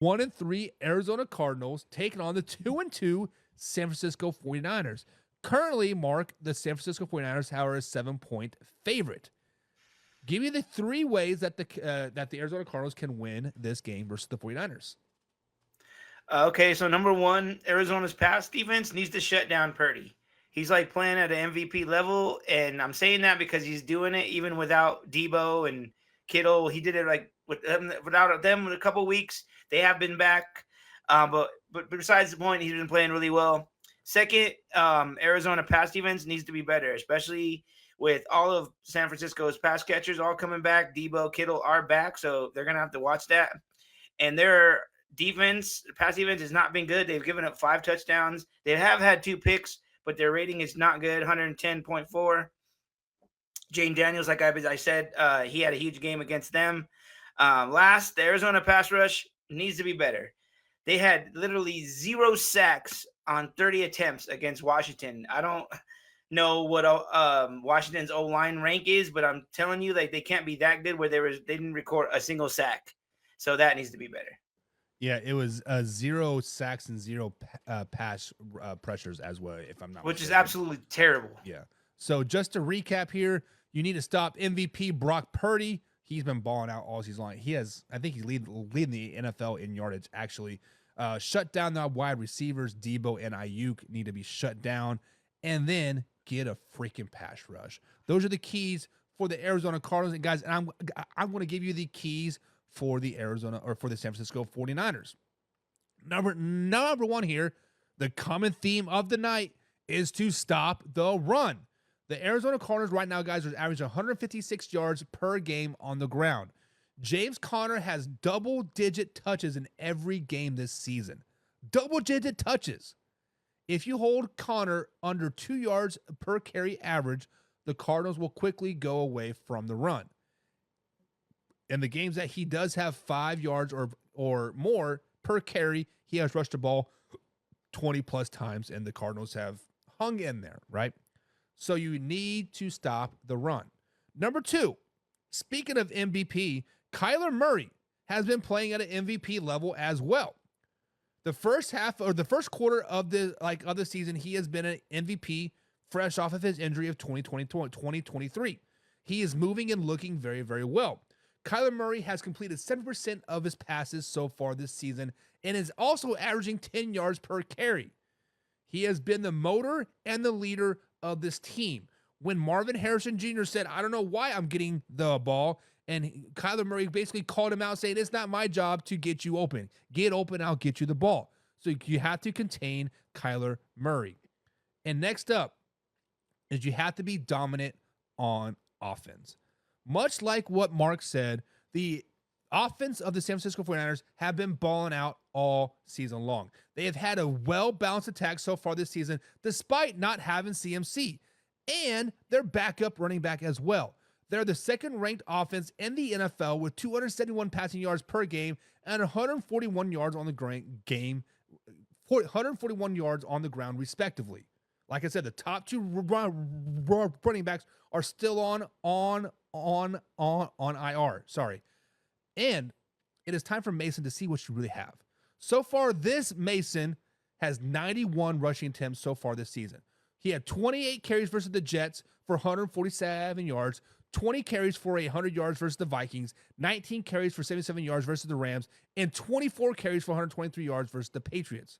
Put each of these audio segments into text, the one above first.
1-3 Arizona Cardinals taking on the 2-2 San Francisco 49ers. Currently, Mark, the San Francisco 49ers are a 7-point favorite. Give me the three ways that the Arizona Cardinals can win this game versus the 49ers. Okay, so number one, Arizona's pass defense needs to shut down Purdy. He's like playing at an MVP level, and I'm saying that because he's doing it even without Debo and Kittle. He did it like without them in a couple weeks. They have been back, but besides the point, he's been playing really well. Second, Arizona pass defense needs to be better, especially with all of San Francisco's pass catchers all coming back. Debo, Kittle are back, so they're gonna have to watch that. And their pass defense has not been good. They've given up 5 touchdowns. They have had 2 picks, but their rating is not good, 110.4. Jane Daniels, like I said, he had a huge game against them. Last, the Arizona pass rush needs to be better. They had literally 0 sacks on 30 attempts against Washington. I don't know what Washington's O line rank is, but I'm telling you, like they can't be that good where they didn't record a single sack. So that needs to be better. Yeah, it was 0 sacks and 0 pass pressures as well, if I'm not Which is mistaken. absolutely terrible. Yeah. So just to recap here, you need to stop MVP Brock Purdy. He's been balling out all season long. I think he's leading the NFL in yardage, actually. Shut down the wide receivers. Debo and Ayuk need to be shut down. And then get a freaking pass rush. Those are the keys for the Arizona Cardinals. And guys, and I'm going to give you the keys for the San Francisco 49ers. Number one here, the common theme of the night is to stop the run. The Arizona Cardinals right now, guys, are averaging 156 yards per game on the ground. James Conner has double-digit touches in every game this season. Double-digit touches. If you hold Conner under 2 yards per carry average, the Cardinals will quickly go away from the run. In the games that he does have 5 yards or more per carry, he has rushed the ball 20 plus times, and the Cardinals have hung in there, right? So you need to stop the run. Number two, speaking of MVP, Kyler Murray has been playing at an MVP level as well. The first quarter of the season, he has been an MVP fresh off of his injury of 2023. He is moving and looking very, very well. Kyler Murray has completed 7% of his passes so far this season and is also averaging 10 yards per carry. He has been the motor and the leader of this team. When Marvin Harrison Jr. said, I don't know why I'm getting the ball, and Kyler Murray basically called him out saying, it's not my job to get you open. Get open, I'll get you the ball. So you have to contain Kyler Murray. And next up is you have to be dominant on offense. Much like what Mark said, the offense of the San Francisco 49ers have been balling out all season long. They have had a well-balanced attack so far this season, despite not having CMC and their backup running back as well. They're the second-ranked offense in the NFL with 271 passing yards per game and 141 yards on the game, 141 yards on the ground, respectively. Like I said, the top two running backs are still on IR. Sorry. And it is time for Mason to see what you really have. So far, this Mason has 91 rushing attempts so far this season. He had 28 carries versus the Jets for 147 yards, 20 carries for 100 yards versus the Vikings, 19 carries for 77 yards versus the Rams, and 24 carries for 123 yards versus the Patriots.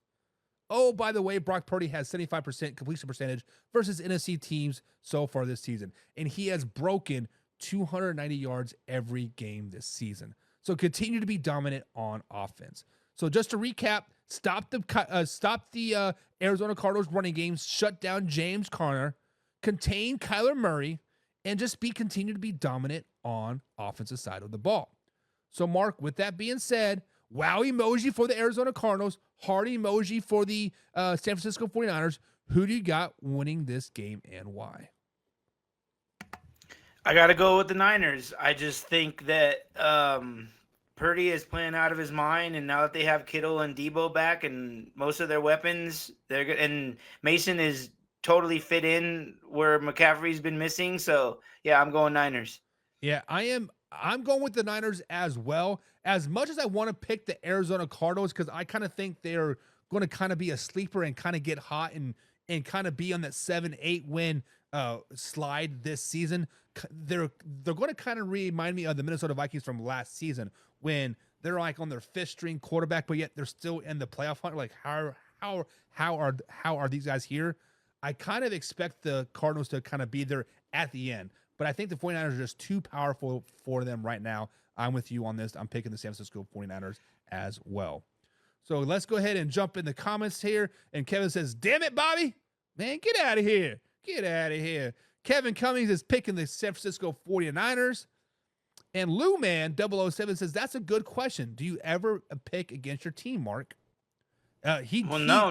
Oh, by the way, Brock Purdy has 75% completion percentage versus NFC teams so far this season, and he has broken 290 yards every game this season. So continue to be dominant on offense. So just to recap, stop the Arizona Cardinals running games, shut down James Conner, contain Kyler Murray, and just continue to be dominant on offensive side of the ball. So Mark, with that being said, wow emoji for the Arizona Cardinals, heart emoji for the San Francisco 49ers. Who do you got winning this game and why? I got to go with the Niners. I just think that Purdy is playing out of his mind, and now that they have Kittle and Debo back and most of their weapons, they're good. And Mason is totally fit in where McCaffrey's been missing. So yeah, I'm going Niners. Yeah, I am. I'm going with the Niners as well. As much as I want to pick the Arizona Cardinals, because I kind of think they're going to kind of be a sleeper and kind of get hot and kind of be on that 7-8 win slide this season. They're going to kind of remind me of the Minnesota Vikings from last season when they're like on their fifth string quarterback, but yet they're still in the playoff hunt. Like how are these guys here? I kind of expect the Cardinals to kind of be there at the end. But I think the 49ers are just too powerful for them right now. I'm with you on this. I'm picking the San Francisco 49ers as well. So let's go ahead and jump in the comments here. And Kevin says, damn it, Bobby. Man, get out of here. Get out of here. Kevin Cummings is picking the San Francisco 49ers. And Lou Man 007 says, that's a good question. Do you ever pick against your team, Mark? No,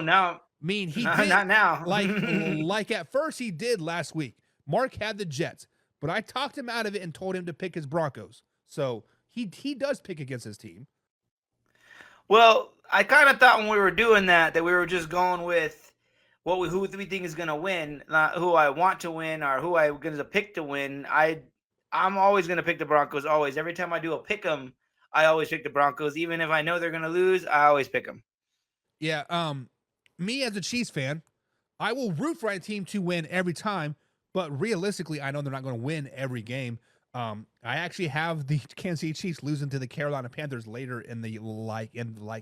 no, He no, did not now. like at first he did last week. Mark had the Jets, but I talked him out of it and told him to pick his Broncos. So he does pick against his team. Well, I kind of thought when we were doing that we were just going with who we think is going to win, not who I want to win or who I'm going to pick to win. I'm always going to pick the Broncos. Always, every time I do a pick 'em, I always pick the Broncos, even if I know they're going to lose. I always pick them. Yeah. Me as a Chiefs fan, I will root for my team to win every time, but realistically, I know they're not going to win every game. I actually have the Kansas City Chiefs losing to the Carolina Panthers later in the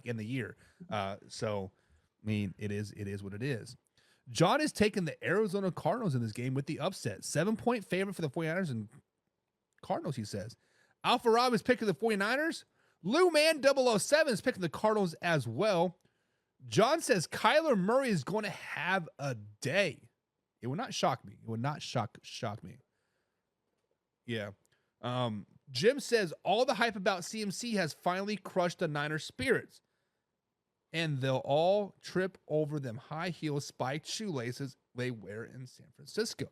in the year. So I mean, it is what it is. John is taking the Arizona Cardinals in this game with the upset. 7-point favorite for the 49ers and Cardinals, he says. Alpha Rob is picking the 49ers. Lou Man 007 is picking the Cardinals as well. John says Kyler Murray is going to have a day. It would not shock me. It would not shock me. Yeah. Jim says all the hype about CMC has finally crushed the Niners' spirits. And they'll all trip over them high heel spiked shoelaces they wear in San Francisco.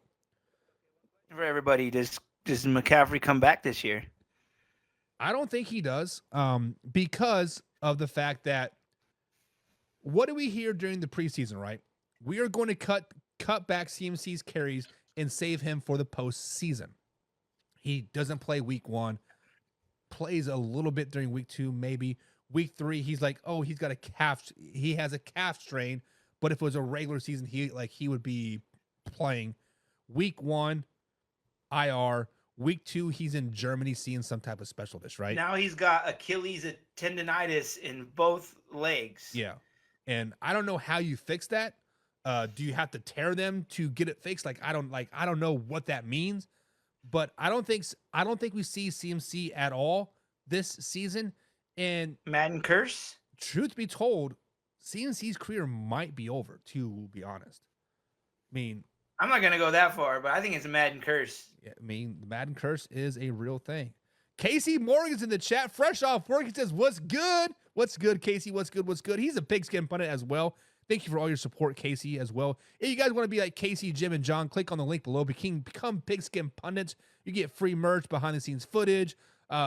For everybody, does McCaffrey come back this year? I don't think he does. Because of the fact that what do we hear during the preseason, right? We are going to cut back CMC's carries and save him for the postseason. He doesn't play week 1, plays a little bit during week 2, maybe. Week 3, he's like, oh, he has a calf strain, but if it was a regular season, he would be playing. Week 1, IR. Week 2, he's in Germany seeing some type of specialist, right? Now he's got Achilles tendonitis in both legs. Yeah. And I don't know how you fix that. Do you have to tear them to get it fixed? I don't know what that means, but I don't think we see CMC at all this season. And Madden curse. Truth be told, CMC's career might be over, to be honest. I mean, I'm not gonna go that far, but I think it's a Madden curse. Yeah, I mean, the Madden curse is a real thing. Casey Morgan's in the chat, fresh off work. He says, "What's good? What's good, Casey? What's good? What's good?" He's a pigskin pundit as well. Thank you for all your support, Casey, as well. If you guys want to be like Casey, Jim, and John, click on the link below. Become pigskin pundits. You get free merch, behind the scenes footage,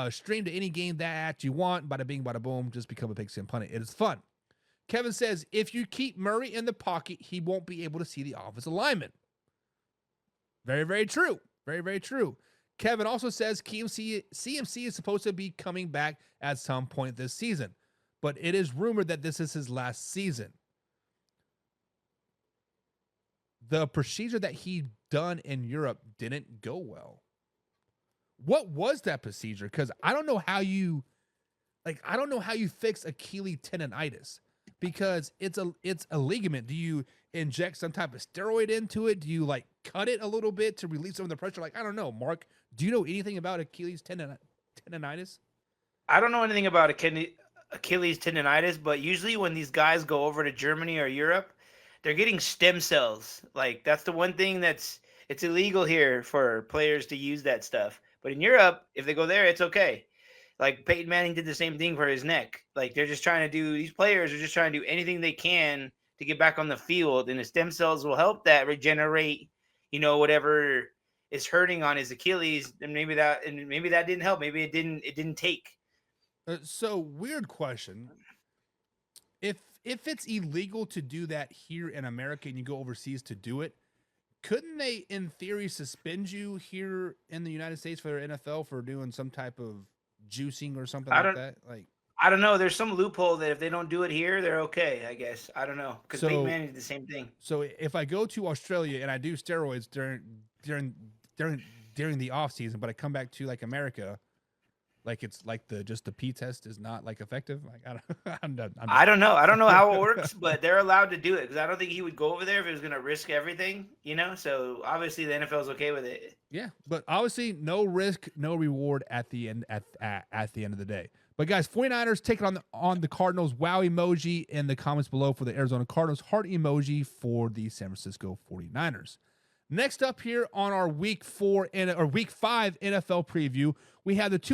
stream to any game that you want. Bada bing, bada boom. Just become a pigskin pundit. It is fun. Kevin says, if you keep Murray in the pocket, he won't be able to see the offensive lineman. Very, very true. Very, very true. Kevin also says CMC is supposed to be coming back at some point this season, but it is rumored that this is his last season. The procedure that he done in Europe didn't go well. What was that procedure? Because I don't know how you fix Achilles tendonitis, because it's a ligament. Do you inject some type of steroid into it? Do you cut it a little bit to release some of the pressure? I don't know. Mark, do you know anything about Achilles tendonitis? I don't know anything about Achilles tendonitis, but usually when these guys go over to Germany or Europe, they're getting stem cells. That's the one thing it's illegal here for players to use that stuff. But in Europe, if they go there, it's okay. Peyton Manning did the same thing for his neck. These players are just trying to do anything they can to get back on the field, and the stem cells will help that regenerate, whatever is hurting on his Achilles. And maybe that didn't help. Maybe it didn't take. So weird question. If it's illegal to do that here in America and you go overseas to do it, couldn't they, in theory, suspend you here in the United States for their NFL for doing some type of juicing or something I like don't that? Like, I don't know. There's some loophole that if they don't do it here, they're okay. I guess I don't know because Peyton so Manning did the same thing. so if I go to Australia and I do steroids during during during the off season, but I come back to like America, like it's like the P test is not like effective. Like I don't, I'm just I don't know. I don't know how it works, but they're allowed to do it because I don't think he would go over there if he was going to risk everything. So obviously the NFL is okay with it. yeah, but obviously no risk, no reward at the end at the end of the day. But guys, 49ers taking on the Cardinals. Wow emoji in the comments below for the Arizona Cardinals. Heart emoji for the San Francisco 49ers. Next up here on our week 5 NFL preview, we have the two